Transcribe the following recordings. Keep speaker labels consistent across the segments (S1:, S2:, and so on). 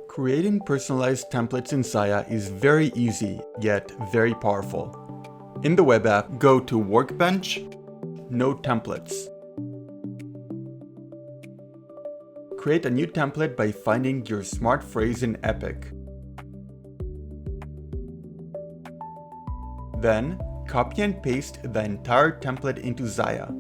S1: Creating personalized templates in Xaia is very easy, yet very powerful. In the web app, go to Workbench, Node Templates. Create a new template by finding your smart phrase in Epic. Then, copy and paste the entire template into Xaia.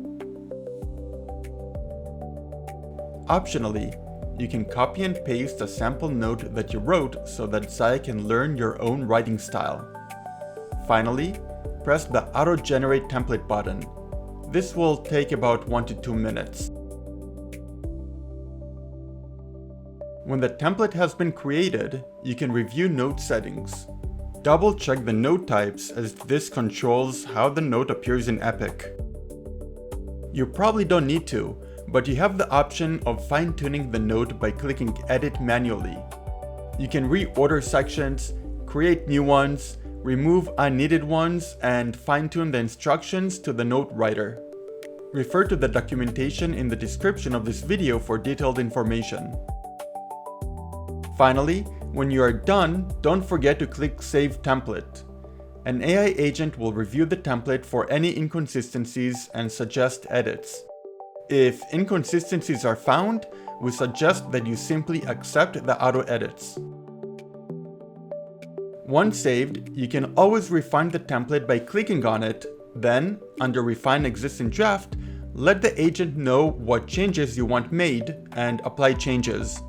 S1: Optionally, you can copy and paste a sample note that you wrote so that Xaia can learn your own writing style. Finally, press the Auto-Generate Template button. This will take about 1 to 2 minutes. When the template has been created, you can review note settings. Double-check the note types as this controls how the note appears in Epic. You probably don't need to, but you have the option of fine-tuning the note by clicking Edit manually. You can reorder sections, create new ones, remove unneeded ones, and fine-tune the instructions to the note writer. Refer to the documentation in the description of this video for detailed information. Finally, when you are done, don't forget to click Save Template. An AI agent will review the template for any inconsistencies and suggest edits. If inconsistencies are found, we suggest that you simply accept the auto edits. Once saved, you can always refine the template by clicking on it, then, under Refine Existing Draft, let the agent know what changes you want made and apply changes.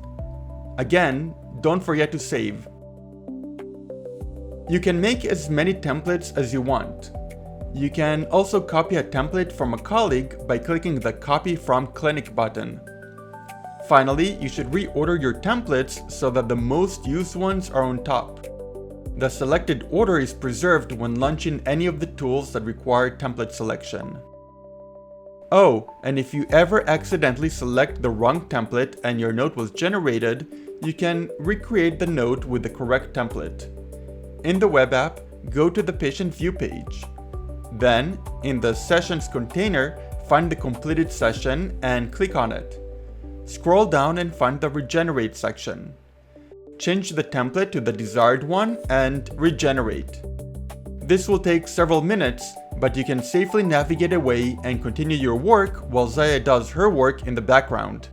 S1: Again, don't forget to save. You can make as many templates as you want. You can also copy a template from a colleague by clicking the Copy from Clinic button. Finally, you should reorder your templates so that the most used ones are on top. The selected order is preserved when launching any of the tools that require template selection. Oh, and if you ever accidentally select the wrong template and your note was generated, you can recreate the note with the correct template. In the web app, go to the Patient View page. Then, in the Sessions container, find the completed session and click on it. Scroll down and find the Regenerate section. Change the template to the desired one and regenerate. This will take several minutes, but you can safely navigate away and continue your work while Xaia does her work in the background.